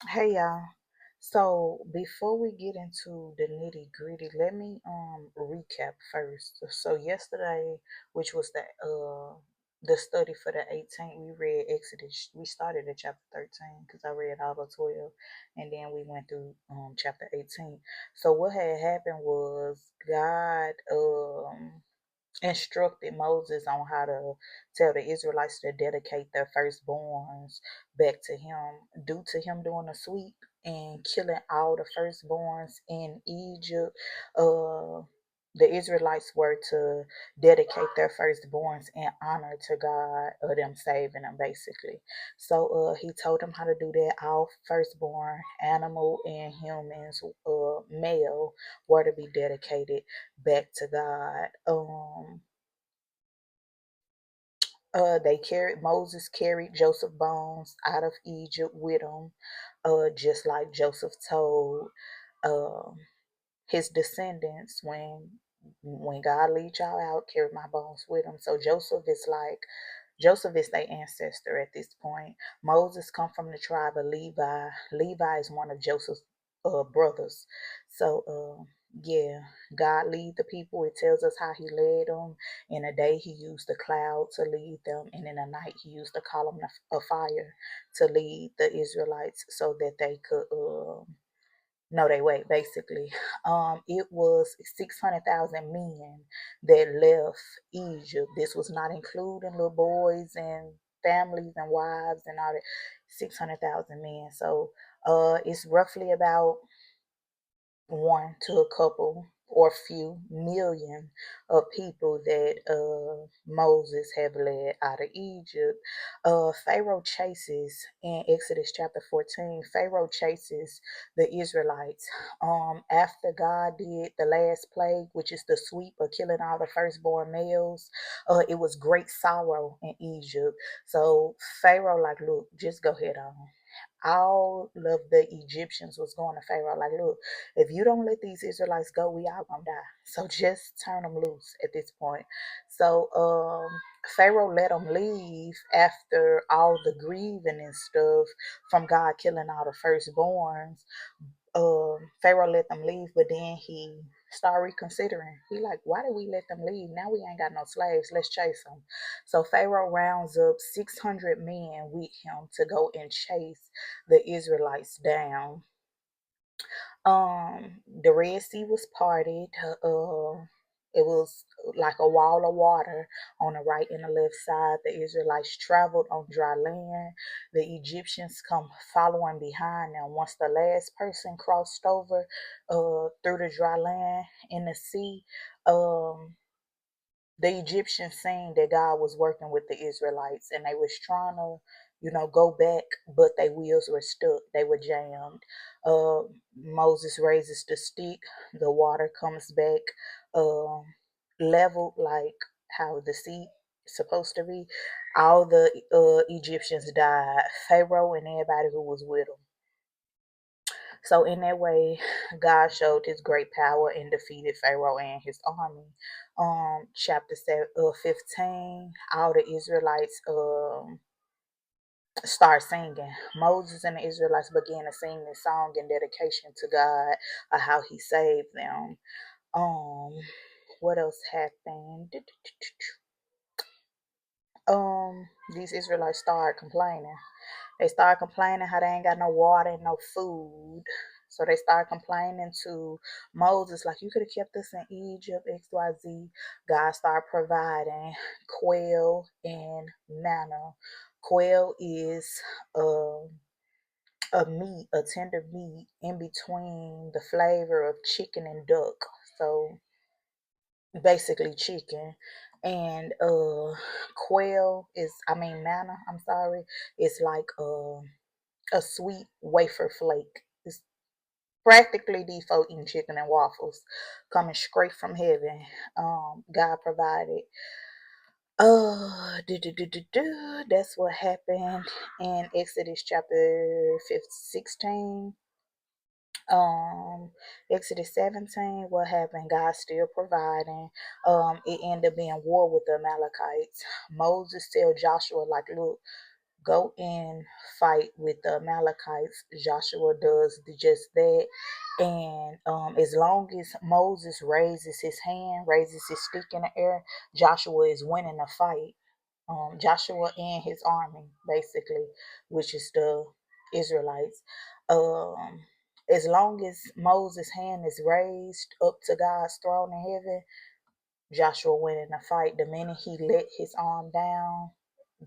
Hey y'all. So before we get into the nitty gritty, let me recap first. So yesterday, which was the study for the 18th, we read Exodus. We started at chapter 13 because I read all of 12, and then we went through chapter 18. So what had happened was God instructed Moses on how to tell the Israelites to dedicate their firstborns back to him due to him doing a sweep and killing all the firstborns in Egypt. Uh, the Israelites were to dedicate their firstborns in honor to God or them saving them basically. So he told them how to do that. All firstborn, animal and humans, male, were to be dedicated back to God. They carried Moses carried Joseph bones out of Egypt with him, just like Joseph told um his descendants when God lead y'all out, carry my bones with him. So Joseph is their ancestor at this point. Moses come from the tribe of Levi. Levi is one of Joseph's brothers. So yeah, God lead the people. It tells us how he led them. In the day he used the cloud to lead them, and in the night he used the column of fire to lead the Israelites so that they could no, they wait. Basically, it was 600,000 men that left Egypt. This was not including little boys and families and wives and all that. 600,000 men. So, it's roughly about one to a couple or few million of people that Moses have led out of Egypt. Pharaoh chases in Exodus chapter 14. Pharaoh chases the Israelites after God did the last plague, which is the sweep of killing all the firstborn males. It was great sorrow in Egypt. So Pharaoh like, look, just go ahead on. All of the Egyptians was going to Pharaoh like, look, if you don't let these Israelites go, we all gonna die. So just turn them loose at this point. So Pharaoh let them leave after all the grieving and stuff from God killing all the firstborns. Pharaoh let them leave, but then he started reconsidering. He like, why did we let them leave? Now we ain't got no slaves. Let's chase them. So Pharaoh rounds up 600 men with him to go and chase the Israelites down. The Red Sea was parted. It was like a wall of water on the right and the left side. The Israelites traveled on dry land. The Egyptians come following behind them. Once the last person crossed over through the dry land in the sea, um, the Egyptians seen that God was working with the Israelites and they was trying to, go back, but their wheels were stuck. They were jammed. Uh, Moses raises the stick, the water comes back um, leveled like how the sea is supposed to be. All the Egyptians died, Pharaoh and everybody who was with them. So in that way, God showed his great power and defeated Pharaoh and his army. Chapter 15, all the Israelites start singing. Moses and the Israelites began to sing this song in dedication to God of how he saved them. Um, what else happened? These Israelites started complaining. They started complaining how they ain't got no water and no food. So they started complaining to Moses, like, you could have kept us in Egypt, XYZ. God started providing quail and manna. Quail is a meat, a tender meat in between the flavor of chicken and duck. So basically chicken. And quail is, I mean, manna, I'm sorry, it's like a sweet wafer flake. It's practically default eating chicken and waffles coming straight from heaven. God provided. That's what happened in Exodus chapter 16. um Exodus 17, what happened? God still providing. It ended up being war with the Amalekites. Moses tell Joshua, like, look, go and fight with the Amalekites. Joshua does just that. And as long as Moses raises his hand, raises his stick in the air, Joshua is winning the fight. Joshua and his army, basically, which is the Israelites. Um, as long as Moses' hand is raised up to God's throne in heaven, Joshua went in a fight. The minute he let his arm down,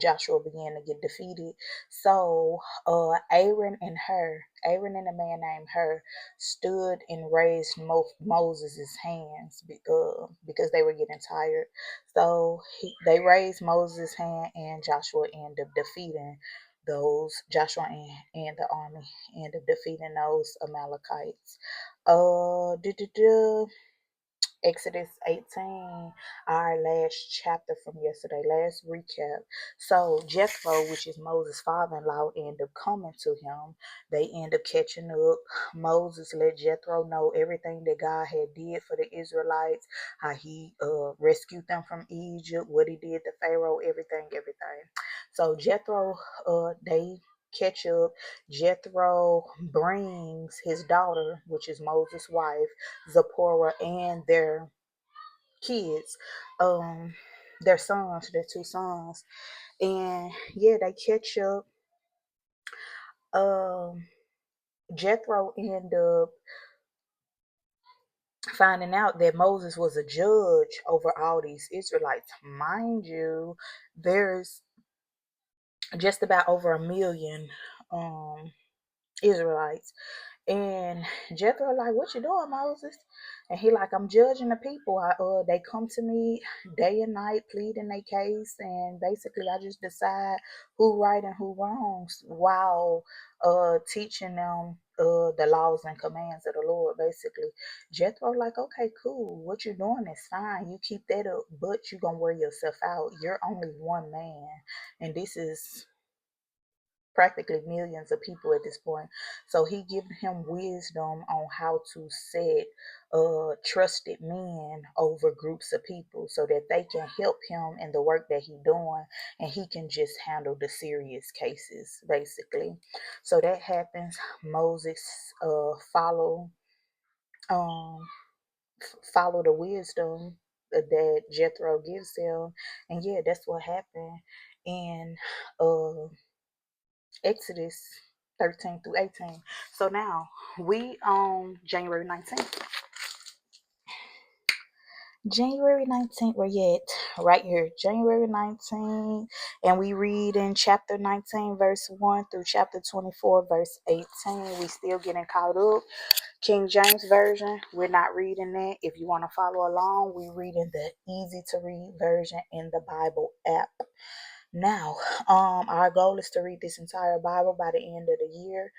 Joshua began to get defeated. So Aaron and a man named Hur stood and raised Moses' hands because they were getting tired. So they raised Moses' hand, and Joshua ended up defeating those. Joshua and the army ended up defeating those Amalekites. Uh, duh, duh, duh. Exodus 18, our last chapter from yesterday, last recap. So Jethro, which is Moses' father-in-law, ended up coming to him. They end up catching up. Moses let Jethro know everything that God had did for the Israelites, how he rescued them from Egypt, what he did to Pharaoh, everything. So Jethro, they catch up. Jethro brings his daughter, which is Moses' wife, Zipporah, and kids, um, their two sons, and yeah, they catch up. Um, Jethro end up finding out that Moses was a judge over all these Israelites. Mind you, there's just about over 1 million Israelites. And Jethro like, what you doing, Moses? And he like, I'm judging the people. They come to me day and night pleading their case, and basically I just decide who right and who wrongs while teaching them the laws and commands of the Lord. Basically, Jethro like, okay, cool. What you're doing is fine. You keep that up, but you're gonna wear yourself out. You're only one man, and this is practically millions of people at this point. So he given him wisdom on how to set trusted men over groups of people so that they can help him in the work that he doing, and he can just handle the serious cases basically. So that happens. Moses um follow the wisdom that Jethro gives him, and yeah, that's what happened. And uh Exodus 13 through 18. So now we on January 19th. January 19th, we're yet right here, January 19th, and we read in chapter 19, verse 1 through chapter 24, verse 18. We still getting caught up. King James Version, we're not reading that. If you want to follow along, we reading the easy to read version in the Bible app. Now, our goal is to read this entire Bible by the end of the year.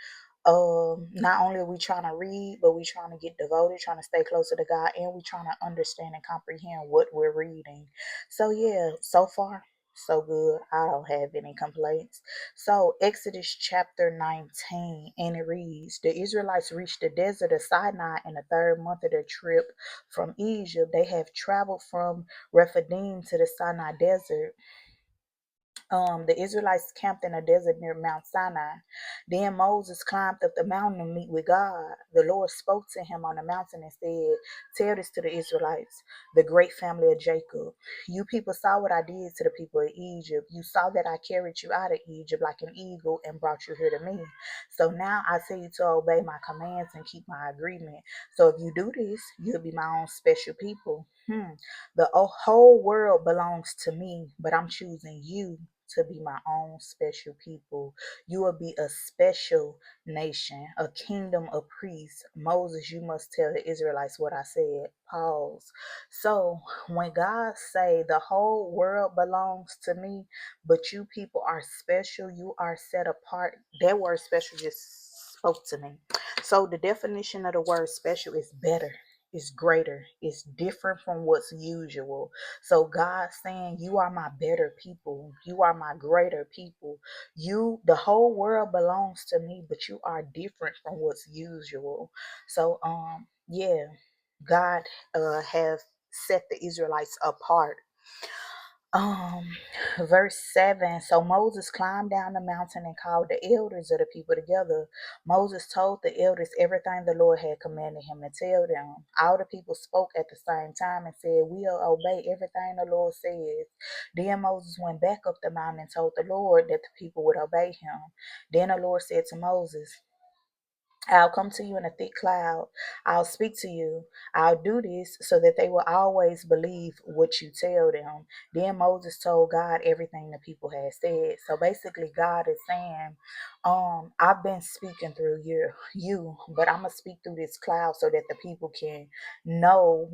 Not only are we trying to read, but we trying to get devoted, trying to stay closer to God, and we trying to understand and comprehend what we're reading. So yeah, so far so good. I don't have any complaints. So Exodus chapter 19, and it reads, the Israelites reached the desert of Sinai in the third month of their trip from Egypt. They have traveled from Rephidim to the Sinai desert. The Israelites camped in a desert near Mount Sinai. Then Moses climbed up the mountain to meet with God. The Lord spoke to him on the mountain and said, tell this to the Israelites, the great family of Jacob. You people saw what I did to the people of Egypt. You saw that I carried you out of Egypt like an eagle and brought you here to me. So now I tell you to obey my commands and keep my agreement. So if you do this, you'll be my own special people. The whole world belongs to me, but I'm choosing you to be my own special people. You will be a special nation, a kingdom of priests. Moses, you must tell the Israelites what I said. Pause. So when God say the whole world belongs to me, but you people are special, you are set apart, that word special just spoke to me. So the definition of the word special is better, it's greater, it's different from what's usual. So God saying, you are my better people, you are my greater people. The whole world belongs to me, but you are different from what's usual. So yeah, God have set the Israelites apart. Um, verse 7. So Moses climbed down the mountain and called the elders of the people together. Moses told the elders everything the Lord had commanded him to tell them. All the people spoke at the same time and said, "We'll obey everything the Lord says." Then Moses went back up the mountain and told the Lord that the people would obey him. Then the Lord said to Moses, "I'll come to you in a thick cloud. I'll speak to you. I'll do this so that they will always believe what you tell them." Then Moses told God everything the people had said. So basically, God is saying, I've been speaking through you, but I'm gonna speak through this cloud so that the people can know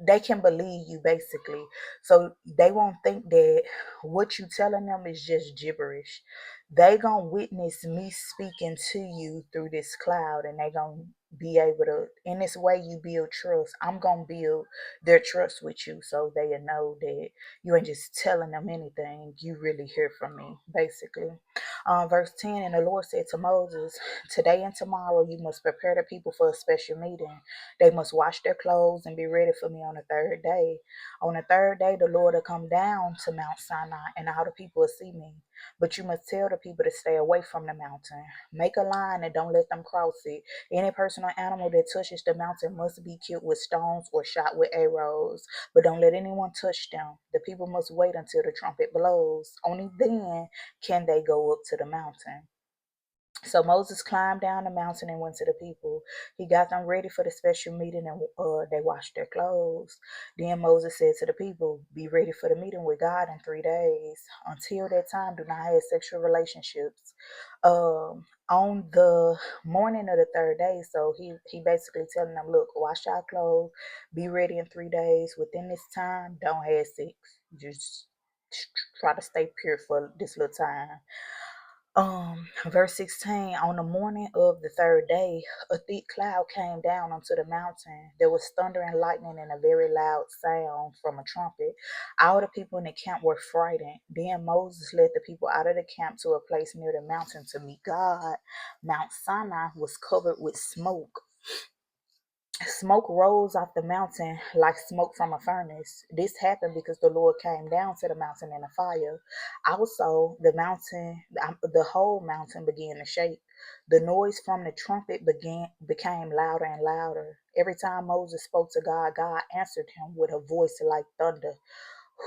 they can believe you, basically, so they won't think that what you telling them is just gibberish. They gonna witness me speaking to you through this cloud, and they gonna be able to, in this way you build trust. I'm gonna build their trust with you, so they know that you ain't just telling them anything, you really hear from me, basically. Verse 10. And the Lord said to Moses, "Today and tomorrow you must prepare the people for a special meeting. They must wash their clothes and be ready for me on the third day. On the third day, the Lord will come down to Mount Sinai, and all the people will see me. But you must tell the people to stay away from the mountain. Make a line and don't let them cross it. Any person or animal that touches the mountain must be killed with stones or shot with arrows. But don't let anyone touch them. The people must wait until the trumpet blows. Only then can they go up to the mountain." So Moses climbed down the mountain and went to the people. He got them ready for the special meeting, and they washed their clothes. Then Moses said to the people, "Be ready for the meeting with God in 3 days. Until that time, do not have sexual relationships." On the morning of the third day, so he basically telling them, "Look, wash your clothes, be ready in 3 days. Within this time, don't have sex. Just try to stay pure for this little time." Verse 16. On the morning of the third day, a thick cloud came down onto the mountain. There was thunder and lightning and a very loud sound from a trumpet. All the people in the camp were frightened. Then Moses led the people out of the camp to a place near the mountain to meet God. Mount Sinai was covered with smoke. Smoke rose off the mountain like smoke from a furnace. This happened because the Lord came down to the mountain in a fire. Also, the whole mountain began to shake. The noise from the trumpet became louder and louder. Every time Moses spoke to God, God answered him with a voice like thunder.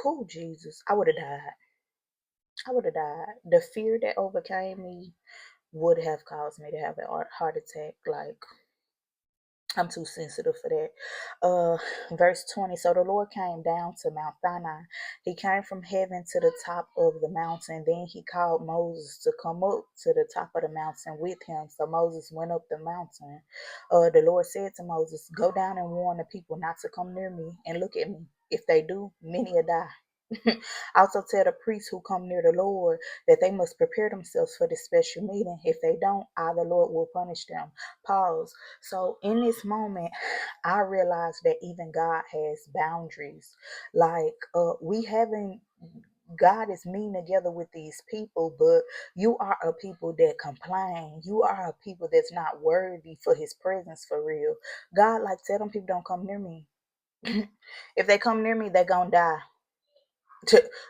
Who, Jesus? I would have died. I would have died. The fear that overcame me would have caused me to have a heart attack. Like, I'm too sensitive for that. Verse 20. So the Lord came down to Mount Sinai. He came from heaven to the top of the mountain. Then he called Moses to come up to the top of the mountain with him. So Moses went up the mountain. The Lord said to Moses, "Go down and warn the people not to come near me and look at me. If they do, many will die." Also tell the priests who come near the Lord that they must prepare themselves for this special meeting. If they don't, I, the Lord, will punish them. Pause. So in this moment, I realized that even God has boundaries. Like, we haven't God is mean together with these people, but you are a people that complain. You are a people that's not worthy for his presence for real. God, like, tell them people don't come near me. If they come near me, they're gonna die.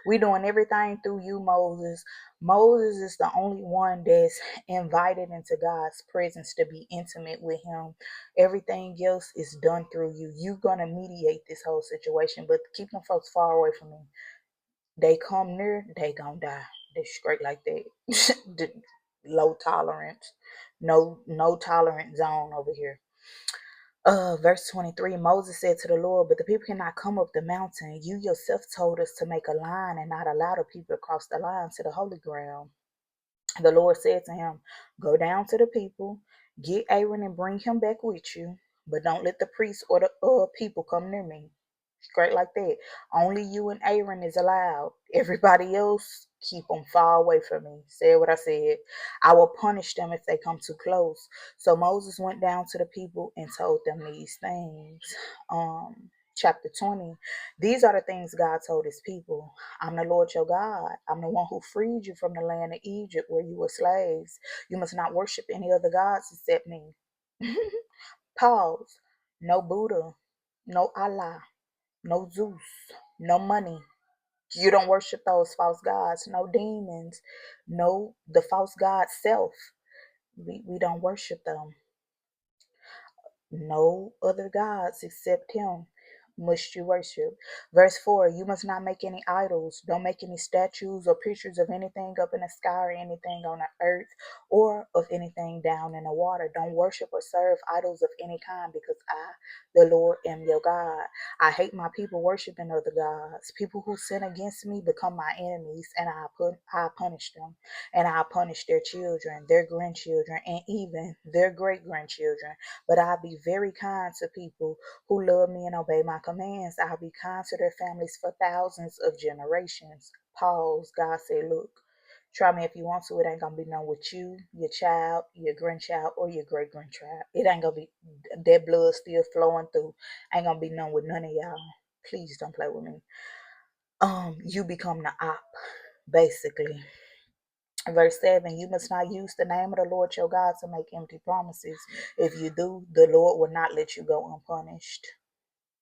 We doing everything through you, Moses. Moses is the only one that's invited into God's presence to be intimate with him. Everything else is done through you. You're gonna mediate this whole situation, but keep them folks far away from me. They come near, they gonna die. They straight like that. Low tolerance. No tolerant zone over here. Verse 23. Moses said to the Lord, "But the people cannot come up the mountain. You yourself told us to make a line and not allow the people to cross the line to the holy ground." The Lord said to him, "Go down to the people, get Aaron and bring him back with you, but don't let the priests or the people come near me." Straight like that. Only you and Aaron is allowed. Everybody else, keep them far away from me. Say what I said. I will punish them if they come too close. So Moses went down to the people and told them these things. Chapter 20. These are the things God told his people. "I'm the Lord your God. I'm the one who freed you from the land of Egypt where you were slaves. You must not worship any other gods except me." Pause. No Buddha, no Allah, no Zeus, no money. You don't worship those false gods, no demons, no the false god self. We don't worship them. No other gods except him must you worship. Verse 4, you must not make any idols. Don't make any statues or pictures of anything up in the sky or anything on the earth or of anything down in the water. Don't worship or serve idols of any kind because I, the Lord, am your God. I hate my people worshiping other gods. People who sin against me become my enemies, and I punish them, and I punish their children, their grandchildren, and even their great grandchildren. But I'll be very kind to people who love me and obey my commands. I'll be kind to their families for thousands of generations. Pause. God said, look, try me if you want to. It ain't gonna be none with you, your child, your grandchild, or your great grandchild. It ain't gonna be that blood still flowing through. Ain't gonna be none with none of y'all. Please don't play with me. You become the op, basically. Verse 7, you must not use the name of the Lord your God to make empty promises. If you do, the Lord will not let you go unpunished.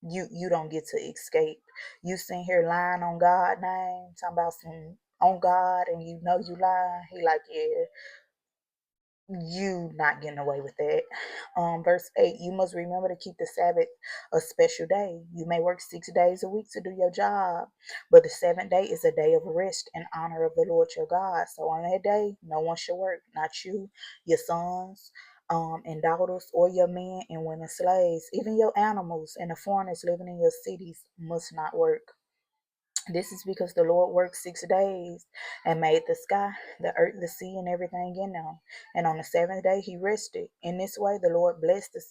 You don't get to escape. You sitting here lying on God's name, talking about some on God, and you know you lie. He like, yeah, you not getting away with that. Verse 8, you must remember to keep the Sabbath a special day. You may work 6 days a week to do your job, but the seventh day is a day of rest in honor of the Lord your God. So on that day, no one should work, not you, your sons, and daughters, or your men and women slaves. Even your animals and the foreigners living in your cities must not work. This is because the Lord worked 6 days and made the sky, the earth, the sea, and everything in them. And on the seventh day, he rested. In this way, the Lord blessed the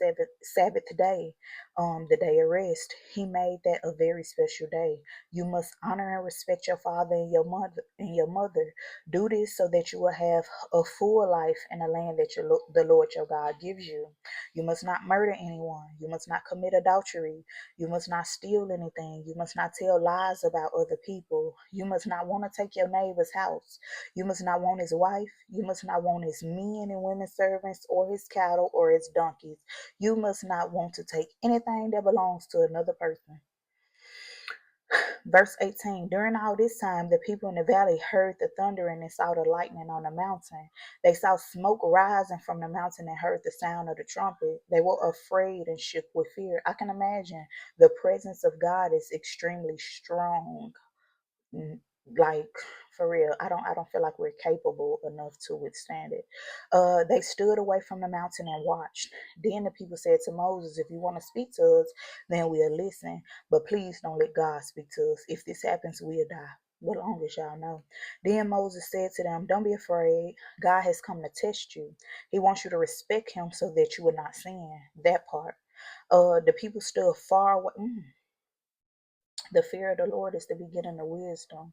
Sabbath day, the day of rest. He made that a very special day. You must honor and respect your father and your mother. Do this so that you will have a full life in the land that the Lord your God gives you. You must not murder anyone. You must not commit adultery. You must not steal anything. You must not tell lies about other people. You must not want to take your neighbor's house. You must not want his wife. You must not want his men and women servants or his cattle or his donkeys. You must not want to take anything that belongs to another person. Verse 18, during all this time, the people in the valley heard the thundering and saw the lightning on the mountain. They saw smoke rising from the mountain and heard the sound of the trumpet. They were afraid and shook with fear. I can imagine the presence of God is extremely strong. Mm, like for real, I don't feel like we're capable enough to withstand it. They stood away from the mountain and watched. Then the people said to Moses, if you want to speak to us, then we'll listen, but please don't let God speak to us. If this happens, we'll die. What long as y'all know. Then Moses said to them, don't be afraid. God has come to test you. He wants you to respect him so that you will not sin. That part. The people stood far away. The fear of the Lord is the beginning of wisdom.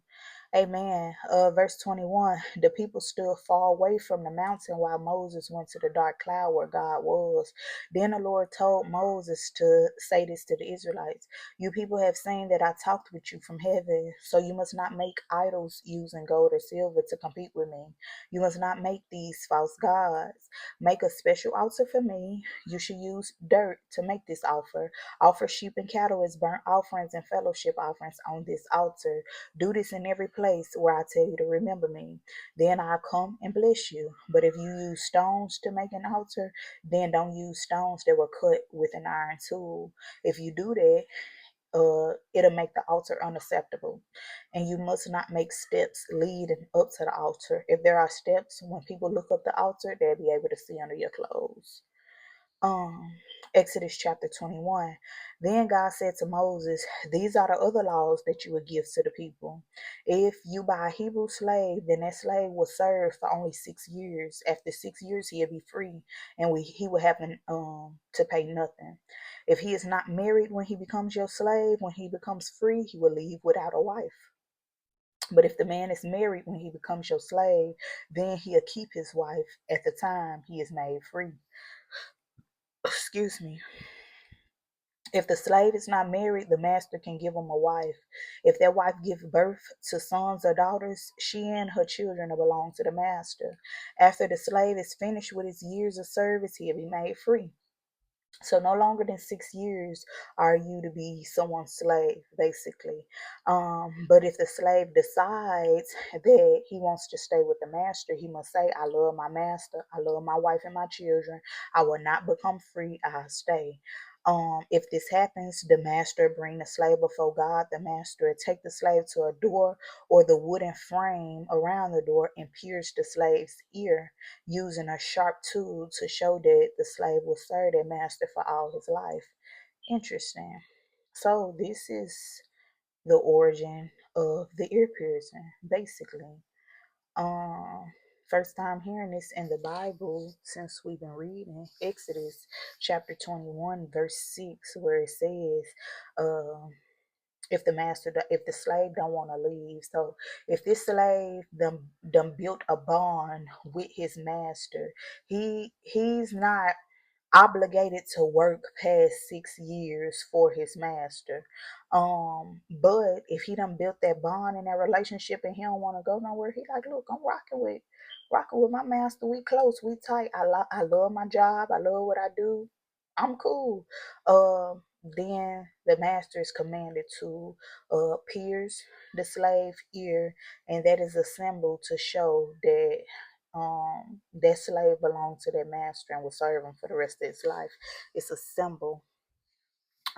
Amen. Verse 21, the people stood far away from the mountain while Moses went to the dark cloud where God was. Then the Lord told Moses to say this to the Israelites. You people have seen that I talked with you from heaven, so you must not make idols using gold or silver to compete with me. You must not make these false gods. Make a special altar for me. You should use dirt to make this offer. Offer sheep and cattle as burnt offerings and fellowship offerings on this altar. Do this in every place where I tell you to remember me. Then I'll come and bless you. But if you use stones to make an altar, then don't use stones that were cut with an iron tool. If you do that, it'll make the altar unacceptable. And you must not make steps leading up to the altar. If there are steps, when people look up the altar, they'll be able to see under your clothes. um Exodus chapter 21. Then God said to Moses, these are the other laws that you would give to the people. If you buy a Hebrew slave, then that slave will serve for only 6 years. After 6 years, he'll be free, and he will have to pay nothing. If he is not married when he becomes your slave, when he becomes free, he will leave without a wife. But if the man is married when he becomes your slave, then he'll keep his wife at the time he is made free. Excuse me. If the slave is not married, the master can give him a wife. If that wife gives birth to sons or daughters, she and her children belong to the master. After the slave is finished with his years of service, he'll be made free. So no longer than 6 years are you to be someone's slave, basically. But if the slave decides that he wants to stay with the master, he must say, I love my master, I love my wife and my children, I will not become free, I'll stay. If this happens, the master bring the slave before God. The master take the slave to a door or the wooden frame around the door and pierce the slave's ear using a sharp tool to show that the slave will serve their master for all his life. Interesting. So this is the origin of the ear piercing, basically. Um, First time hearing this in the Bible since we've been reading Exodus chapter 21, verse 6, where it says, um, if the slave don't want to leave. So if this slave done built a bond with his master, he's not obligated to work past 6 years for his master. But if he done built that bond in that relationship and he don't want to go nowhere, he like, look, I'm rocking with my master. We close, we tight. I love my job. I love what I do. I'm cool. Then the master is commanded to pierce the slave ear, and that is a symbol to show that that slave belonged to their master and will serve him for the rest of his life. It's a symbol.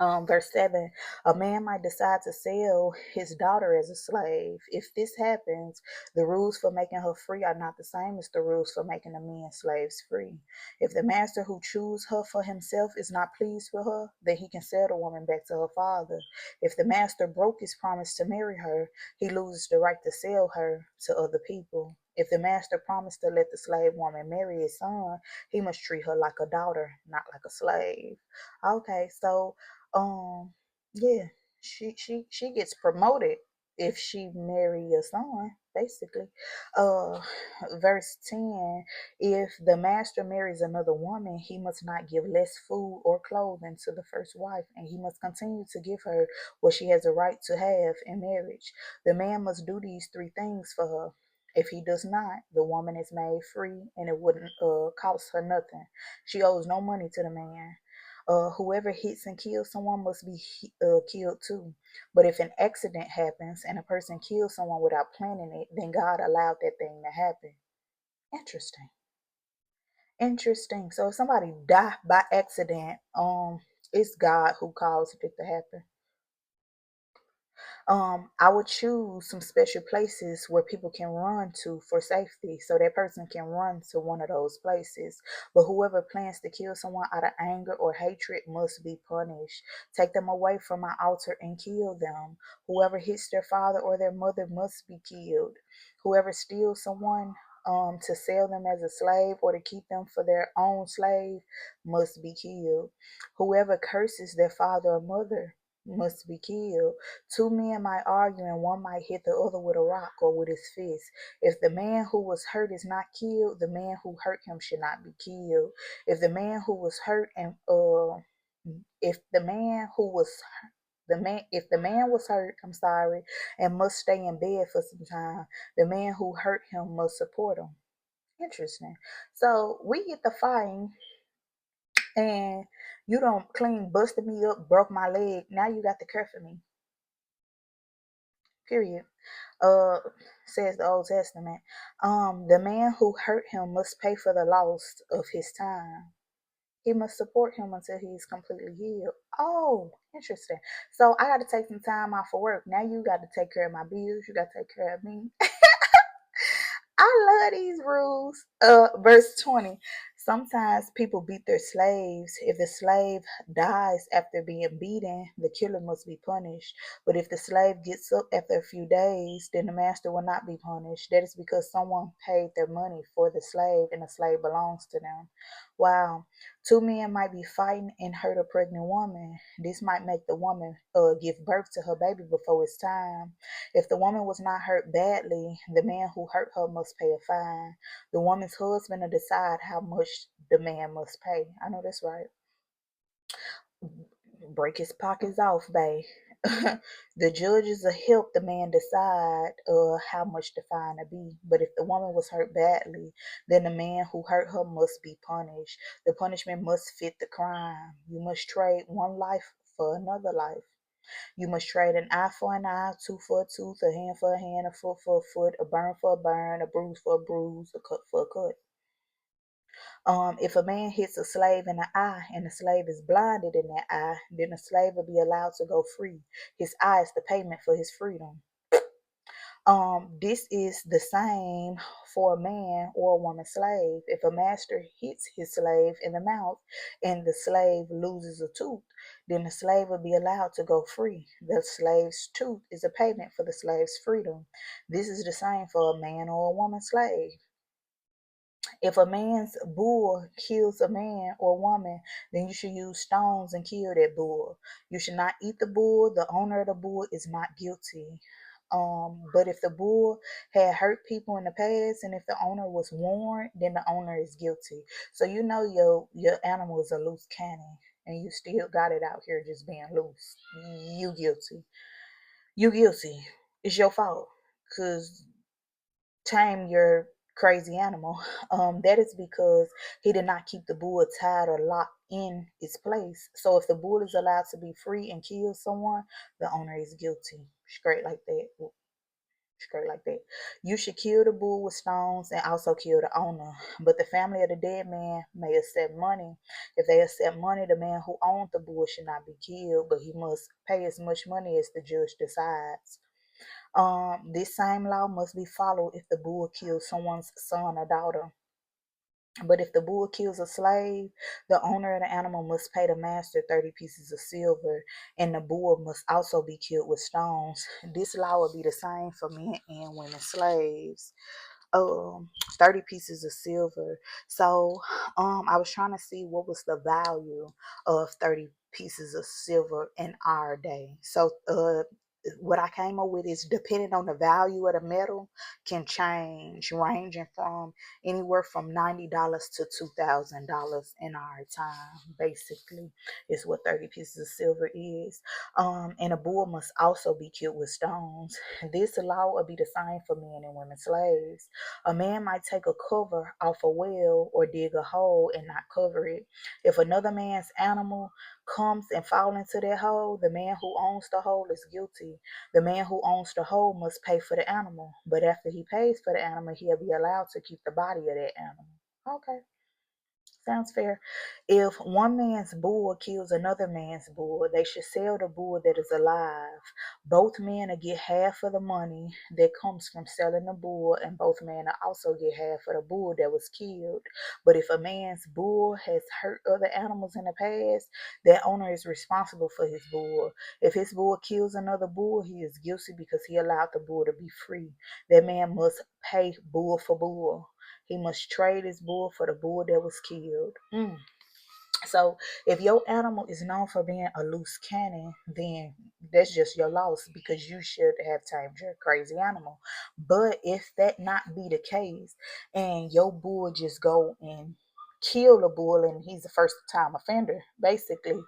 Verse 7, a man might decide to sell his daughter as a slave. If this happens, the rules for making her free are not the same as the rules for making the men slaves free. If the master who chose her for himself is not pleased with her, then he can sell the woman back to her father. If the master broke his promise to marry her, he loses the right to sell her to other people. If the master promised to let the slave woman marry his son, he must treat her like a daughter, not like a slave. Okay, so um, yeah, she gets promoted if she marry a son, basically. Uh, Verse 10, if the master marries another woman, he must not give less food or clothing to the first wife, and he must continue to give her what she has a right to have in marriage. The man must do these three things for her. If he does not, the woman is made free and it wouldn't cost her nothing. She owes no money to the man. Whoever hits and kills someone must be killed too. But if an accident happens and a person kills someone without planning it, then God allowed that thing to happen. Interesting. Interesting. So if somebody die by accident, it's God who caused it to happen. I would choose some special places where people can run to for safety so that person can run to one of those places. But whoever plans to kill someone out of anger or hatred must be punished. Take them away from my altar and kill them. Whoever hits their father or their mother must be killed. Whoever steals someone to sell them as a slave or to keep them for their own slave must be killed. Whoever curses their father or mother must be killed. Two men might argue and one might hit the other with a rock or with his fist. If the man who was hurt is not killed, the man who hurt him should not be killed. If the man who was hurt and if the man who was the man if the man was hurt, I'm sorry, and must stay in bed for some time, the man who hurt him must support him. Interesting. So we get the fighting and you don't clean busted me up, broke my leg. Now you got to care for me. Period. uh Says the Old Testament. The man who hurt him must pay for the loss of his time. He must support him until he's completely healed. Oh, interesting. So I got to take some time off for work. Now you got to take care of my bills. You got to take care of me. I love these rules. Verse 20. Sometimes people beat their slaves. If the slave dies after being beaten, the killer must be punished. But if the slave gets up after a few days, then the master will not be punished. That is because someone paid their money for the slave and the slave belongs to them. Wow. Two men might be fighting and hurt a pregnant woman. This might make the woman give birth to her baby before it's time. If the woman was not hurt badly, the man who hurt her must pay a fine. The woman's husband will decide how much the man must pay. I know that's right. Break his pockets off, babe. The judges will help the man decide how much the fine to be. But if the woman was hurt badly, then the man who hurt her must be punished. The punishment must fit the crime. You must trade one life for another life. You must trade an eye for an eye, tooth for a tooth, a hand for a hand, a foot for a foot, a burn for a burn, a bruise for a bruise, a cut for a cut. If a man hits a slave in the eye and the slave is blinded in that eye, then the slave will be allowed to go free. His eye is the payment for his freedom. This is the same for a man or a woman slave. If a master hits his slave in the mouth and the slave loses a tooth, then the slave will be allowed to go free. The slave's tooth is a payment for the slave's freedom. This is the same for a man or a woman slave. If a man's bull kills a man or woman, then you should use stones and kill that bull. You should not eat the bull. The owner of the bull is not guilty. But if the bull had hurt people in the past, and if the owner was warned, then the owner is guilty. So you know your animal is a loose cannon, and you still got it out here just being loose. You guilty. You guilty. It's your fault. Cause tame your crazy animal. That is because he did not keep the bull tied or locked in its place. So if the bull is allowed to be free and kill someone, the owner is guilty. Straight like that. Straight like that. You should kill the bull with stones and also kill the owner. But the family of the dead man may accept money. If they accept money, the man who owned the bull should not be killed, but he must pay as much money as the judge decides. This same law must be followed if the bull kills someone's son or daughter. But if the bull kills a slave, the owner of the animal must pay the master 30 pieces of silver, and the bull must also be killed with stones. This law will be the same for men and women slaves. um 30 pieces of silver. So I was trying to see what was the value of 30 pieces of silver in our day. So what I came up with is depending on the value of the metal can change, ranging from anywhere from $90 to $2,000 in our time. Basically, is what 30 pieces of silver is. And a bull must also be killed with stones. This law will be the same for men and women slaves. A man might take a cover off a well or dig a hole and not cover it. If another man's animal comes and fall into that hole, the man who owns the hole is guilty. The man who owns the hole must pay for the animal, but after he pays for the animal, he'll be allowed to keep the body of that animal. Okay. Sounds fair. If one man's bull kills another man's bull, they should sell the bull that is alive. Both men will get half of the money that comes from selling the bull, and both men will also get half of the bull that was killed. But if a man's bull has hurt other animals in the past, that owner is responsible for his bull. If his bull kills another bull, he is guilty because he allowed the bull to be free. That man must pay bull for bull. He must trade his bull for the bull that was killed. So if your animal is known for being a loose cannon, then that's just your loss because you should have tamed your crazy animal. But if that not be the case, and your bull just go and kill a bull and he's a first time offender, basically,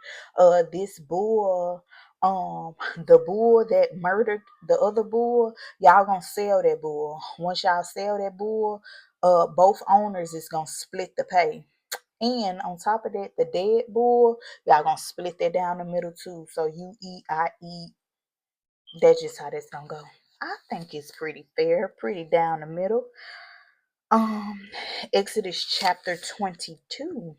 this bull, the bull that murdered the other bull, y'all gonna sell that bull. Once y'all sell that bull, both owners is gonna split the pay. And on top of that, the dead bull, y'all gonna split that down the middle too. So you eat, I eat. That's just how that's gonna go. I think it's pretty fair, pretty down the middle. Um, Exodus chapter 22.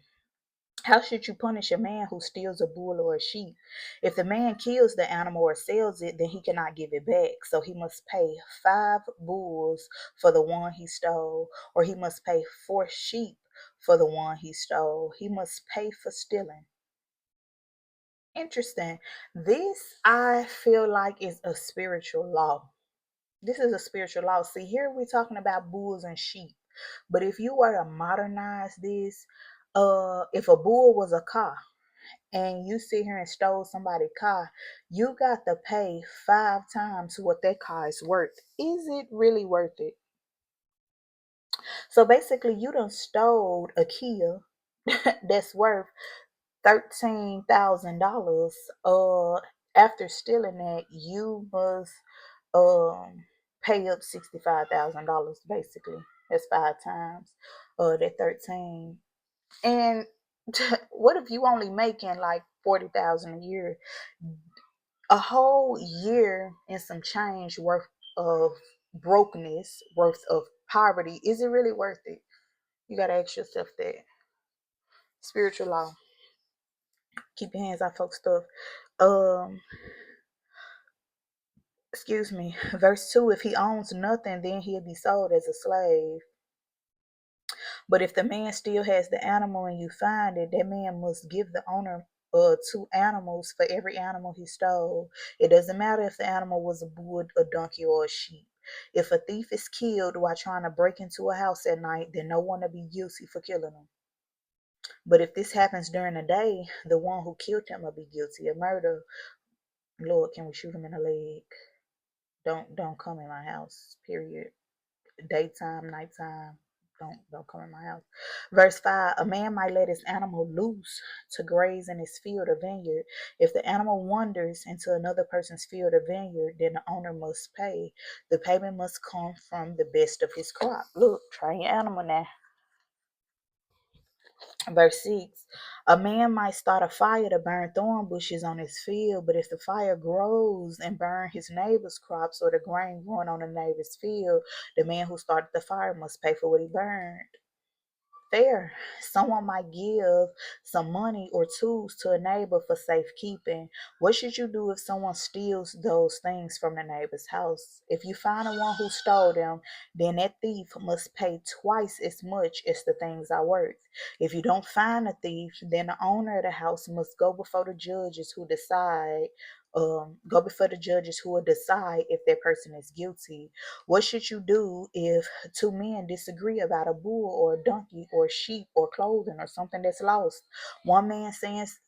How should you punish a man who steals a bull or a sheep? If the man kills the animal or sells it, then he cannot give it back. So he must pay 5 bulls for the one he stole, or he must pay 4 sheep for the one he stole. He must pay for stealing. Interesting. This I feel like is a spiritual law. This is a spiritual law. See, here we're talking about bulls and sheep. But if you were to modernize this, if a bull was a car, and you sit here and stole somebody's car, you got to pay 5 times what that car is worth. Is it really worth it? So basically, you done stole a Kia that's worth $13,000. After stealing that, you must um pay up $65,000 basically. That's 5 times that 13. And what if you only making like 40,000 a year? A whole year and some change worth of brokenness, worth of poverty, is it really worth it? You gotta ask yourself that. Spiritual law. Keep your hands off folks' stuff. Um, excuse me. Verse 2, if he owns nothing, then he'll be sold as a slave. But if the man still has the animal and you find it, that man must give the owner 2 animals for every animal he stole. It doesn't matter if the animal was a bull, a donkey, or a sheep. If a thief is killed while trying to break into a house at night, then no one will be guilty for killing him. But if this happens during the day, the one who killed him will be guilty of murder. Lord, can we shoot him in the leg? Don't come in my house. Period. Daytime, nighttime. Don't come in my house. Verse 5, a man might let his animal loose to graze in his field or vineyard. If the animal wanders into another person's field or vineyard, then the owner must pay. The payment must come from the best of his crop. Look, try your animal now. Verse 6, a man might start a fire to burn thorn bushes on his field, but if the fire grows and burn his neighbor's crops or the grain growing on the neighbor's field, the man who started the fire must pay for what he burned. Fair. Someone might give some money or tools to a neighbor for safekeeping. What should you do if someone steals those things from the neighbor's house? If you find the one who stole them, then that thief must pay twice as much as the things are worth. If you don't find a thief, then the owner of the house must go before the judges who decide. Go before the judges who will decide if that person is guilty. What should you do if 2 men disagree about a bull or a donkey or sheep or clothing or something that's lost? One man says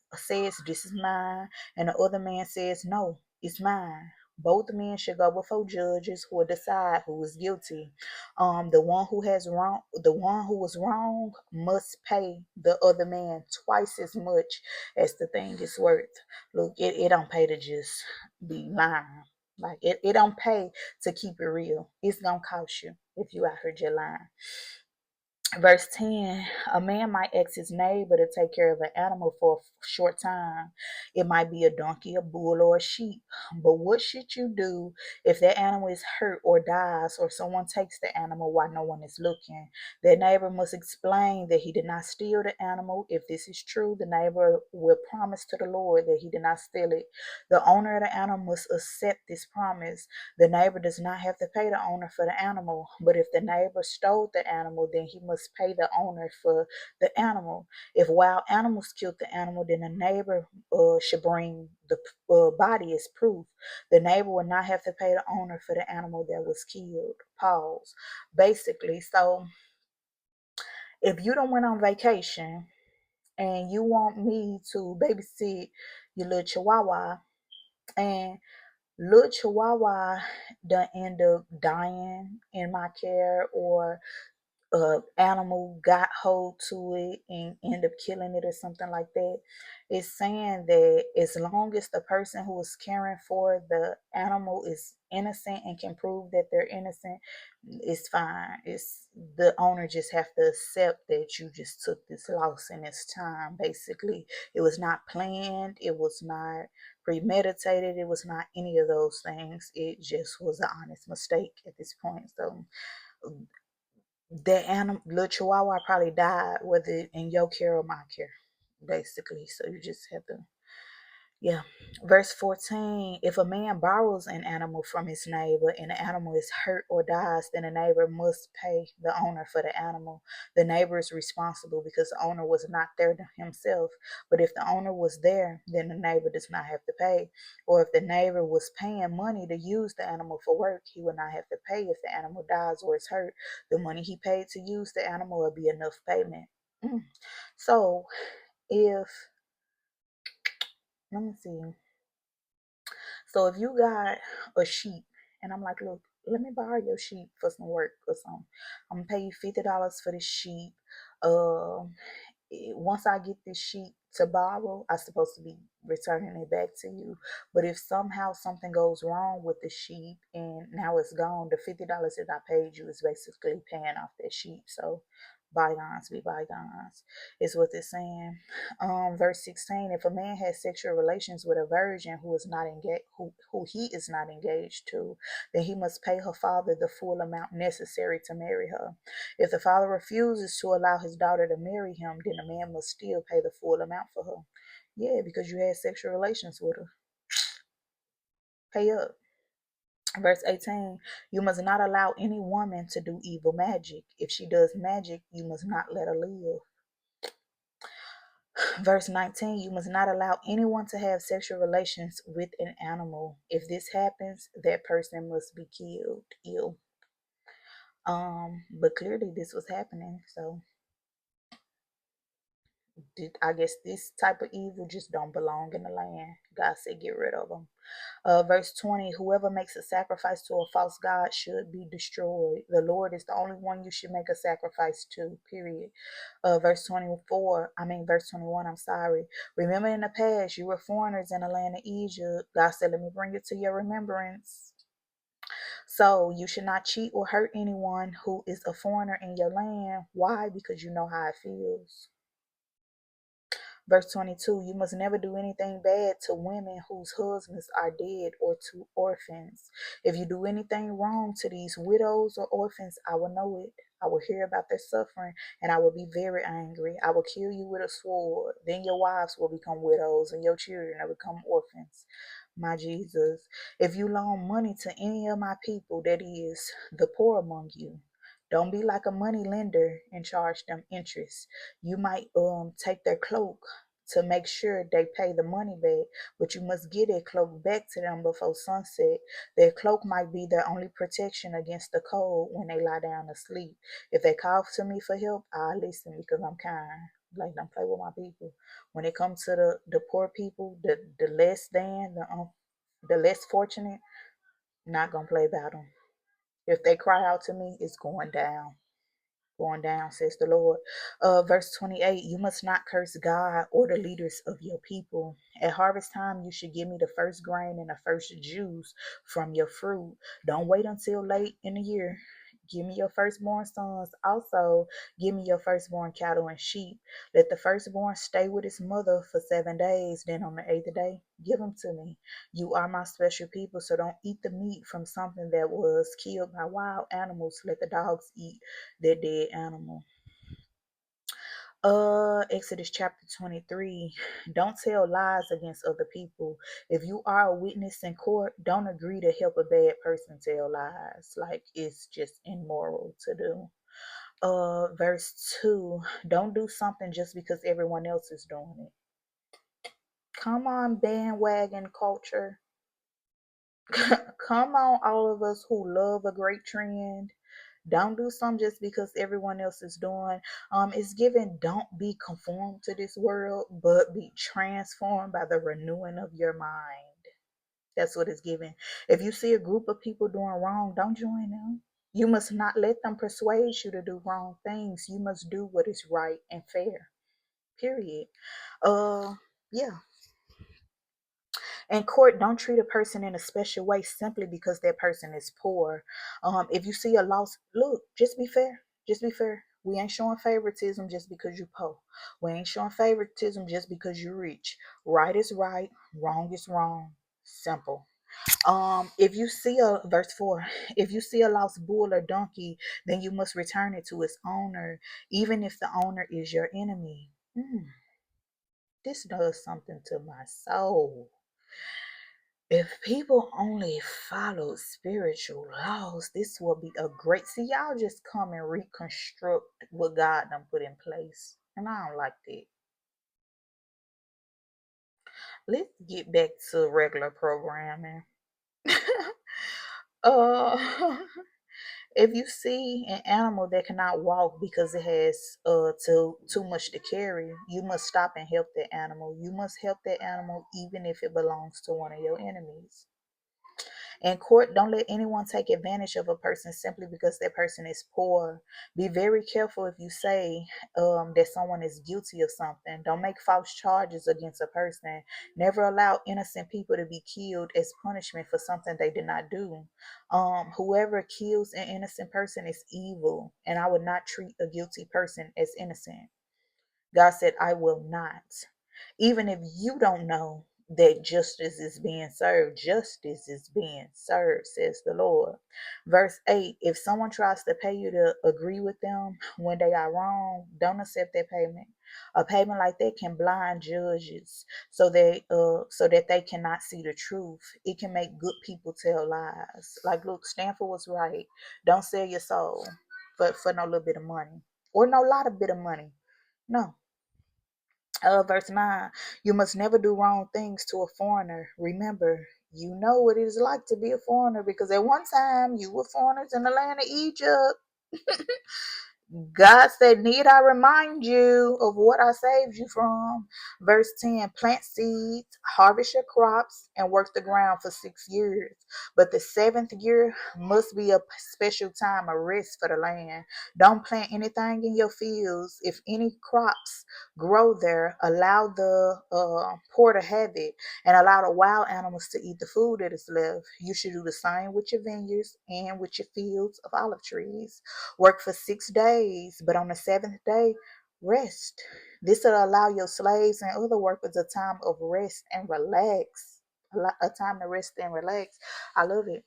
this is mine, and the other man says no, it's mine. Both men should go before judges who will decide who is guilty. The one who was wrong must pay the other man twice as much as the thing is worth. Look, it don't pay to just be lying. Like it don't pay to keep it real. It's gonna cost you if you out here just lying. Verse 10, a man might ask his neighbor to take care of an animal for a short time. It might be a donkey, a bull, or a sheep. But what should you do if that animal is hurt or dies, or someone takes the animal while no one is looking? The neighbor must explain that he did not steal the animal. If this is true, the neighbor will promise to the Lord that he did not steal it. The owner of the animal must accept this promise. The neighbor does not have to pay the owner for the animal, but if the neighbor stole the animal, then he must pay the owner for the animal. If wild animals killed the animal, then the neighbor should bring the body as proof. The neighbor will not have to pay the owner for the animal that was killed. Pause. Basically, so if you don't went on vacation and you want me to babysit your little chihuahua, and little chihuahua done end up dying in my care, or animal got hold to it and end up killing it or something like that. It's saying that as long as the person who is caring for the animal is innocent and can prove that they're innocent, it's fine. It's the owner just have to accept that you just took this loss in this time. Basically, it was not planned. It was not premeditated. It was not any of those things. It just was an honest mistake at this point. So that animal, little chihuahua, probably died, whether in your care or my care, basically. So you just have to, yeah. Verse 14, if a man borrows an animal from his neighbor and the animal is hurt or dies, then the neighbor must pay the owner for the animal. The neighbor is responsible because the owner was not there himself. But if the owner was there, then the neighbor does not have to pay. Or if the neighbor was paying money to use the animal for work, he will not have to pay if the animal dies or is hurt. The money he paid to use the animal will be enough payment. So if, let me see. So if you got a sheep and I'm like, look, let me borrow your sheep for some work or something. I'm gonna pay you $50 for this sheep. Once I get this sheep to borrow, I'm supposed to be returning it back to you. But if somehow something goes wrong with the sheep and now it's gone, the $50 that I paid you is basically paying off that sheep. So bygones be bygones is what it's saying. Verse 16, if a man has sexual relations with a virgin who is not engaged, who he is not engaged to, then he must pay her father the full amount necessary to marry her. If the father refuses to allow his daughter to marry him, then the man must still pay the full amount for her. Yeah, because you had sexual relations with her. Pay up. Verse 18, you must not allow any woman to do evil magic. If she does magic, you must not let her live. Verse 19, you must not allow anyone to have sexual relations with an animal. If this happens, that person must be killed. Ew. But clearly this was happening, so I guess this type of evil just don't belong in the land. God said get rid of them. Verse 20, whoever makes a sacrifice to a false god should be destroyed. The Lord is the only one you should make a sacrifice to, period. Verse 21, I'm sorry. Remember in the past, you were foreigners in the land of Egypt. God said, let me bring it to your remembrance. So you should not cheat or hurt anyone who is a foreigner in your land. Why? Because you know how it feels. Verse 22, you must never do anything bad to women whose husbands are dead or to orphans. If you do anything wrong to these widows or orphans, I will know it. I will hear about their suffering and I will be very angry. I will kill you with a sword. Then your wives will become widows and your children will become orphans. My Jesus, if you loan money to any of my people, that is, the poor among you, don't be like a money lender and charge them interest. You might take their cloak to make sure they pay the money back, but you must get that cloak back to them before sunset. That cloak might be their only protection against the cold when they lie down to sleep. If they call to me for help, I'll listen because I'm kind. Like, don't play with my people. When it comes to the poor people, the less than, the less fortunate, not gonna play about them. If they cry out to me, it's going down, says the Lord. Verse 28, you must not curse God or the leaders of your people. At harvest time, you should give me the first grain and the first juice from your fruit. Don't wait until late in the year. Give me your firstborn sons. Also, give me your firstborn cattle and sheep. Let the firstborn stay with his mother for 7 days. Then on the eighth day, give them to me. You are my special people, so don't eat the meat from something that was killed by wild animals. Let the dogs eat their dead animal. Exodus chapter 23. Don't tell lies against other people. If you are a witness in court, don't agree to help a bad person tell lies. Like, it's just immoral to do. Verse 2. Don't do something just because everyone else is doing it. Come on, bandwagon culture. Come on, all of us who love a great trend. Don't do something just because everyone else is doing. It's given, don't be conformed to this world, but be transformed by the renewing of your mind. That's what it's given. If you see a group of people doing wrong, don't join them. You must not let them persuade you to do wrong things. You must do what is right and fair. Period. Yeah. In court, don't treat a person in a special way simply because that person is poor. If you see a loss, look, just be fair. Just be fair. We ain't showing favoritism just because you poor. We ain't showing favoritism just because you're rich. Right is right, wrong is wrong. Simple. If you see a verse 4, if you see a lost bull or donkey, then you must return it to its owner, even if the owner is your enemy. This does something to my soul. If people only follow spiritual laws, this will be a great. See, y'all just come and reconstruct what God done put in place. And I don't like that. Let's get back to regular programming. uh if you see an animal that cannot walk because it has too much to carry, you must stop and help that animal. You must help that animal even if it belongs to one of your enemies. In court, don't let anyone take advantage of a person simply because that person is poor. Be very careful if you say that someone is guilty of something. Don't make false charges against a person. Never allow innocent people to be killed as punishment for something they did not do. Whoever kills an innocent person is evil, and I would not treat a guilty person as innocent. God said, I will not. Even if you don't know that justice is being served, justice is being served, says the Lord. Verse 8, if someone tries to pay you to agree with them when they are wrong, don't accept their payment. A payment like that can blind judges so that they cannot see the truth. It can make good people tell lies. Like, look, Stanford was right. Don't sell your soul for no little bit of money or no lot of bit of money. No. Verse 9, you must never do wrong things to a foreigner. Remember, you know what it is like to be a foreigner because at one time you were foreigners in the land of Egypt. God said, need I remind you of what I saved you from? Verse 10, plant seeds, harvest your crops, and work the ground for 6 years. But the seventh year must be a special time of rest for the land. Don't plant anything in your fields. If any crops grow there, allow the poor to have it and allow the wild animals to eat the food that is left. You should do the same with your vineyards and with your fields of olive trees. Work for 6 days, but on the seventh day, rest. This will allow your slaves and other workers a time of rest and relax. A time to rest and relax. I love it.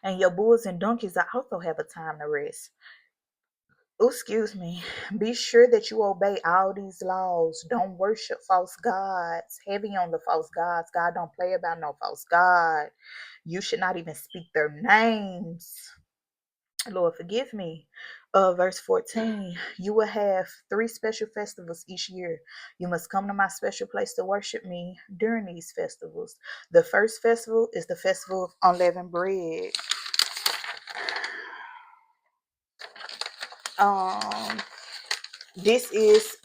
And your bulls and donkeys also have a time to rest. Oh, excuse me. Be sure that you obey all these laws. Don't worship false gods. Heavy on the false gods. God don't play about no false god. You should not even speak their names. Lord, forgive me. Verse 14, you will have 3 special festivals each year. You must come to my special place to worship me during these festivals. The first festival is the festival of unleavened bread. Um, this is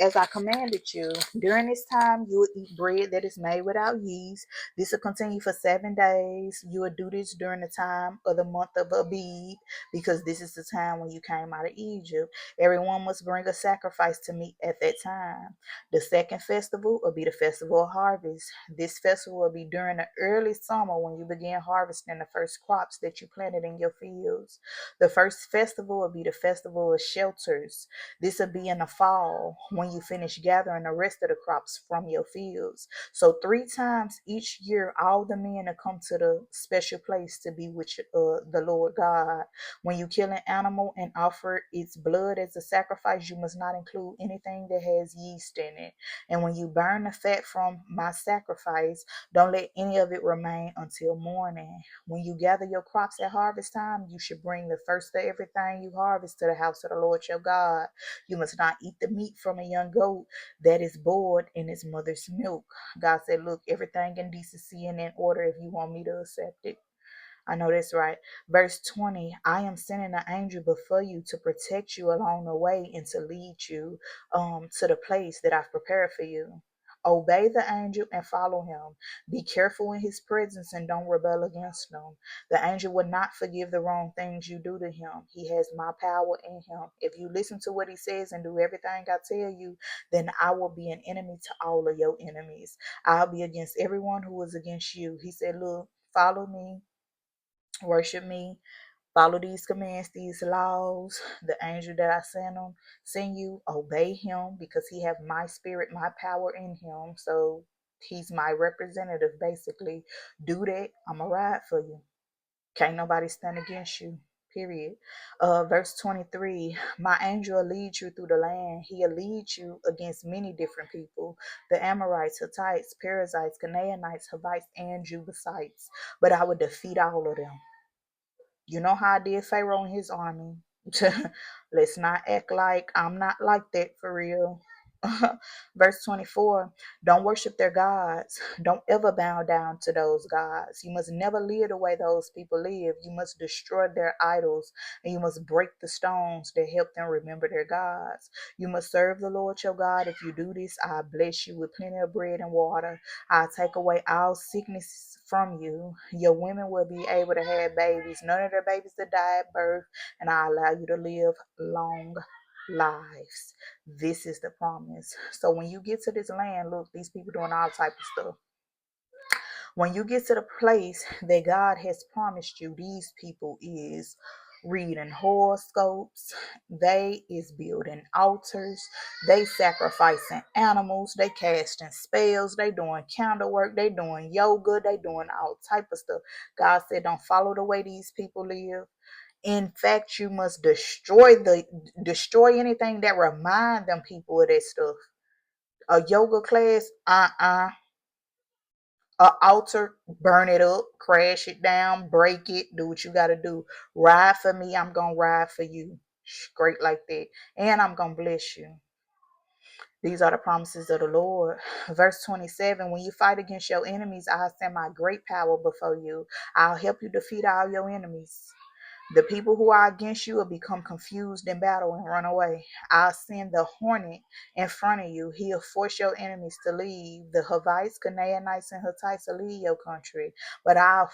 as I commanded you. During this time you will eat bread that is made without yeast. This will continue for 7 days. You will do this during the time of the month of Abib, because this is the time when you came out of Egypt. Everyone must bring a sacrifice to me at that time. The second festival will be the festival of harvest. This festival will be during the early summer when you begin harvesting the first crops that you planted in your fields. The first festival will be the festival of shelters. This will be in the fall when you finish gathering the rest of the crops from your fields. So 3 times each year, all the men will come to the special place to be with the Lord God. When you kill an animal and offer its blood as a sacrifice, you must not include anything that has yeast in it. And when you burn the fat from my sacrifice, don't let any of it remain until morning. When you gather your crops at harvest time, you should bring the first of everything you harvest to the house of the Lord your God. You must not eat the meat from a young goat that is boiled in its mother's milk. God said, look, everything in decency and in order if you want me to accept it. I know that's right. Verse 20, I am sending an angel before you to protect you along the way and to lead you to the place that I've prepared for you. Obey the angel and follow him. Be careful in his presence and don't rebel against him. The angel will not forgive the wrong things you do to him. He has my power in him. If you listen to what he says and do everything I tell you, then I will be an enemy to all of your enemies. I'll be against everyone who is against you. He said, look, follow me, worship me, follow these commands, these laws. The angel that I send you, obey him because he have my spirit, my power in him. So he's my representative basically. Do that, I'm a ride for you. Can't nobody stand against you, period. Verse 23, my angel will lead you through the land. He'll lead you against many different people: the Amorites, Hittites, Perizzites, Canaanites, Hivites, and Jebusites. But I will defeat all of them. You know how I did Pharaoh and his army. Let's not act like I'm not like that for real. Verse 24, don't worship their gods. Don't ever bow down to those gods. You must never live the way those people live. You must destroy their idols, and you must break the stones that help them remember their gods. You must serve the Lord your God. If you do this, I'll bless you with plenty of bread and water. I'll take away all sickness from you. Your women will be able to have babies. None of their babies will die at birth, and I'll allow you to live long lives. This is the promise. So when you get to this land, look, these people doing all type of stuff. When you get to the place that God has promised you, these people is reading horoscopes, they is building altars, they sacrificing animals, they casting spells, they doing candle work, they doing yoga, they doing all type of stuff. God said, don't follow the way these people live. In fact, you must destroy anything that remind them people of that stuff. A yoga class, a altar, burn it up, crash it down, break it, do what you got to do. Ride for me, I'm gonna ride for you. Straight like that. And I'm gonna bless you. These are the promises of the Lord. Verse 27, when you fight against your enemies, I'll send my great power before you. I'll help you defeat all your enemies. The people who are against you will become confused in battle and run away. I'll send the hornet in front of you. He'll force your enemies to leave. The Hivites, Canaanites, and Hittites will leave your country. But I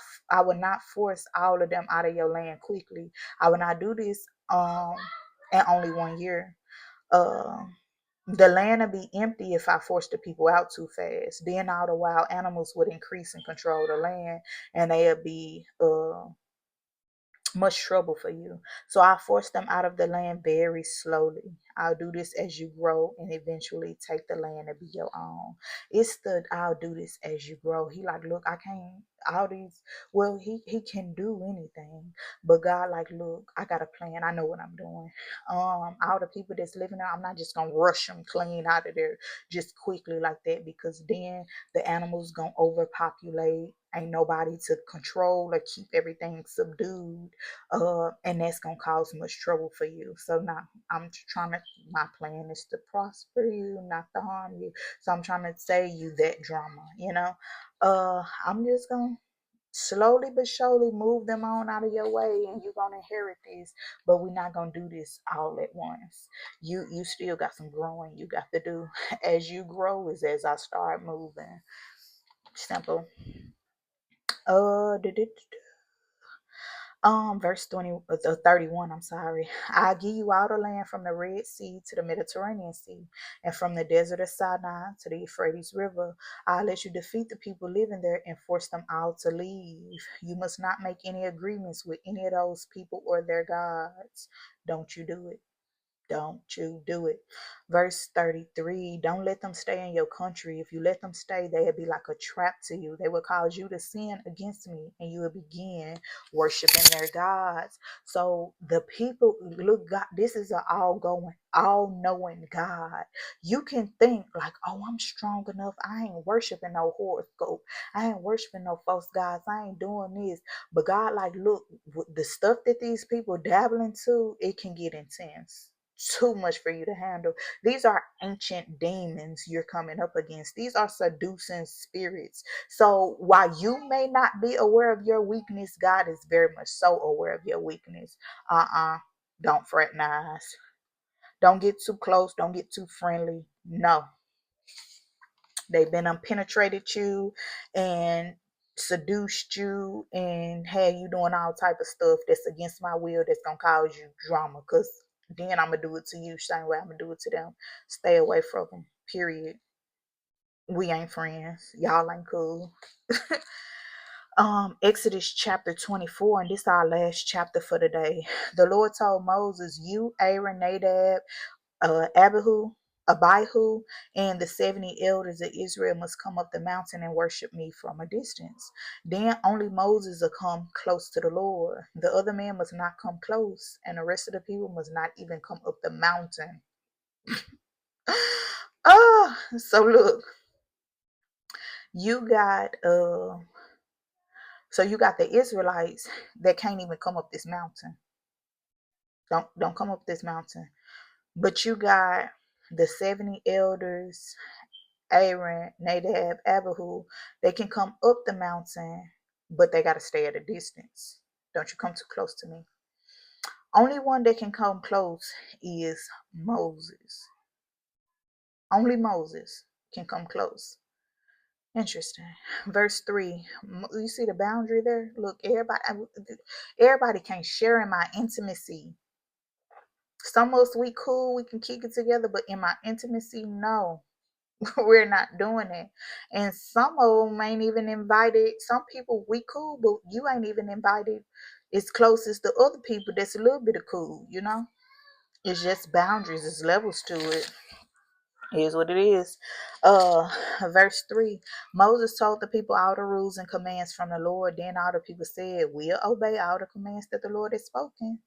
will not force all of them out of your land quickly. I will not do this in only 1 year. Uh, the land will be empty if I force the people out too fast. Then all the wild animals would increase and control the land, and they'll be much trouble for you. So I force them out of the land very slowly. I'll do this as you grow and eventually take the land to be your own. It's the I'll do this as you grow. He like, look, I can't all these well, he can do anything. But God like, look, I got a plan. I know what I'm doing. All the people that's living there, I'm not just gonna rush them clean out of there just quickly like that, because then the animals gonna overpopulate. Ain't nobody to control or keep everything subdued, and that's gonna cause much trouble for you. So now I'm trying to. My plan is to prosper you, not to harm you. So I'm trying to save you that drama. I'm just gonna slowly but surely move them on out of your way, and you're gonna inherit this. But we're not gonna do this all at once. You still got some growing you got to do. As you grow is as I start moving. Simple. Uh, verse 31, I'm sorry. I give you all the land from the Red Sea to the Mediterranean Sea, and from the desert of Sinai to the Euphrates River. I'll let you defeat the people living there and force them all to leave. You must not make any agreements with any of those people or their gods. Don't you do it. Don't you do it. Verse 33, don't let them stay in your country. If you let them stay, they'll be like a trap to you. They will cause you to sin against me, and you will begin worshiping their gods. So the people, look, God, this is an all knowing God. You can think like, oh, I'm strong enough. I ain't worshiping no horoscope. I ain't worshiping no false gods. I ain't doing this. But God, like, look, the stuff that these people dabble into, it can get intense, too much for you to handle. These are ancient demons you're coming up against. These are seducing spirits. So while you may not be aware of your weakness, God is very much so aware of your weakness. Don't fraternize. Don't get too close. Don't get too friendly. No, they've been penetrated you and seduced you and had you doing all type of stuff that's against my will, that's gonna cause you drama. Cause then I'm gonna do it to you same way I'm gonna do it to them. Stay away from them. Period. We ain't friends. Y'all ain't cool. Exodus chapter 24, and this is our last chapter for the day. The Lord told Moses, you, Aaron, Nadab, Abihu, and the 70 elders of Israel must come up the mountain and worship me from a distance. Then only Moses will come close to the Lord. The other man must not come close, and the rest of the people must not even come up the mountain. So look, you got you got the Israelites that can't even come up this mountain. Don't come up this mountain. But you got The 70 elders, Aaron, Nadab, Abihu, they can come up the mountain, but they got to stay at a distance. Don't you come too close to me. Only one that can come close is Moses. Only Moses can come close. Interesting. Verse 3. You see the boundary there? Look, everybody can't share in my intimacy. Some of us, we cool, we can kick it together, but in my intimacy, no. We're not doing it. And some of them ain't even invited. Some people, we cool, but you ain't even invited as close as the other people that's a little bit of cool, you know? It's just boundaries, it's levels to it. It is what it is. Verse 3. Moses told the people all the rules and commands from the Lord. Then all the people said, we'll obey all the commands that the Lord has spoken.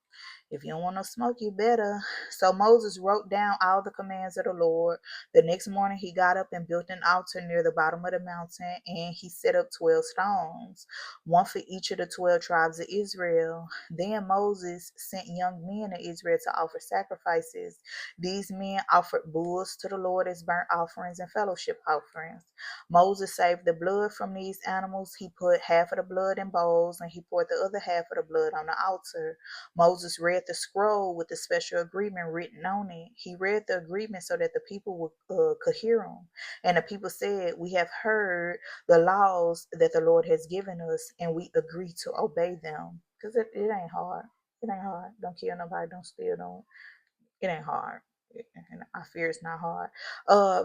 If you don't want no smoke, you better. So Moses wrote down all the commands of the Lord. The next morning he got up and built an altar near the bottom of the mountain, and he set up 12 stones, one for each of the 12 tribes of Israel. Then Moses sent young men of Israel to offer sacrifices. These men offered bulls to the Lord as burnt offerings and fellowship offerings. Moses saved the blood from these animals. He put half of the blood in bowls, and he poured the other half of the blood on the altar. Moses read the scroll with the special agreement written on it. He read the agreement so that the people could hear him. And the people said, we have heard the laws that the Lord has given us, and we agree to obey them. Because it ain't hard. It ain't hard. Don't kill nobody. Don't steal. Don't. It ain't hard. And I fear it's not hard.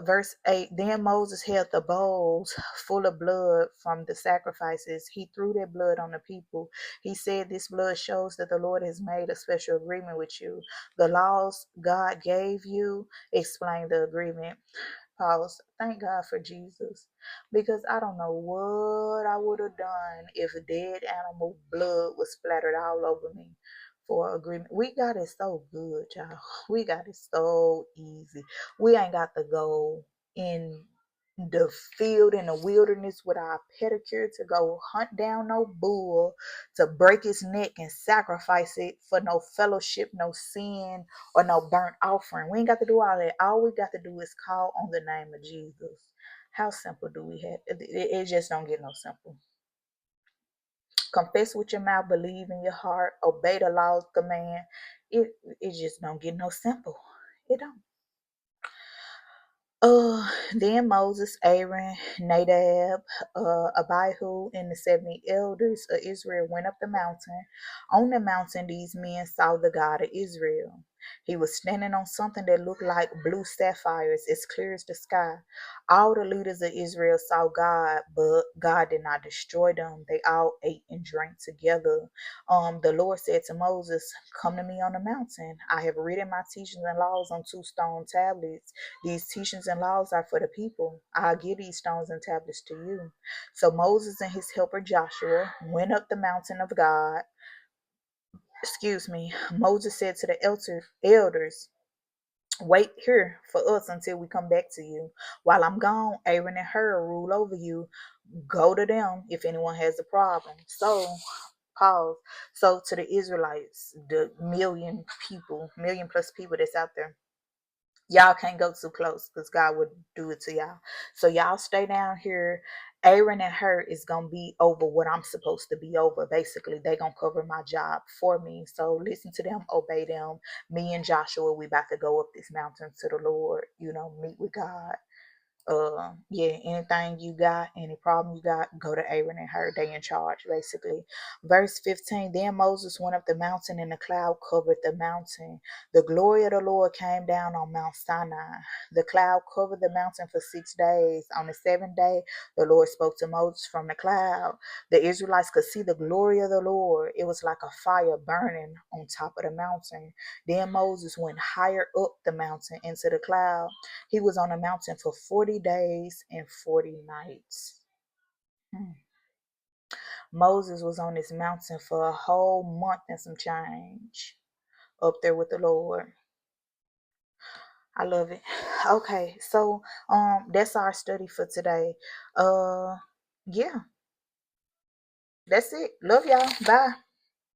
Verse 8. Then Moses held the bowls full of blood from the sacrifices. He threw that blood on the people. He said, this blood shows that the Lord has made a special agreement with you. The laws God gave you explain the agreement. Pause. Thank God for Jesus. Because I don't know what I would have done if dead animal blood was splattered all over me for agreement. We got it so good, y'all. We got it so easy. We ain't got to go in the field in the wilderness with our pedicure to go hunt down no bull to break his neck and sacrifice it for no fellowship, no sin, or no burnt offering. We ain't got to do all that. All we got to do is call on the name of Jesus. How simple do we have it? Just don't get no simple. Confess with your mouth, believe in your heart, obey the law's command. It just don't get no simple. It don't. Then Moses, Aaron, Nadab, Abihu, and the 70 elders of Israel went up the mountain. On the mountain, these men saw the God of Israel. He was standing on something that looked like blue sapphires, as clear as the sky. All the leaders of Israel saw God, but God did not destroy them. They all ate and drank together. The Lord said to Moses, come to me on the mountain. I have written my teachings and laws on 2 stone tablets. These teachings and laws are for the people. I'll give these stones and tablets to you. So Moses and his helper Joshua went up the mountain of God. Moses said to the elders, wait here for us until we come back to you. While I'm gone, Aaron and Hur rule over you. Go to them if anyone has a problem. So, pause. So to the Israelites, the million plus people that's out there, y'all can't go too close because God would do it to y'all. So y'all stay down here. Aaron and Hur is gonna be over what I'm supposed to be over. Basically, they gonna cover my job for me. So listen to them, obey them. Me and Joshua, we about to go up this mountain to the Lord. Meet with God. Yeah, anything you got, any problem you got, go to Aaron and Hur. They in charge, basically. Verse 15. Then Moses went up the mountain, and the cloud covered the mountain. The glory of the Lord came down on Mount Sinai. The cloud covered the mountain for 6 days. On the 7th day, the Lord spoke to Moses from the cloud. The Israelites could see the glory of the Lord. It was like a fire burning on top of the mountain. Then Moses went higher up the mountain into the cloud. He was on the mountain for 40 days and 40 nights. Moses was on this mountain for a whole month and some change up there with the Lord. I love it. Okay, so that's our study for today. Yeah. That's it. Love y'all. Bye.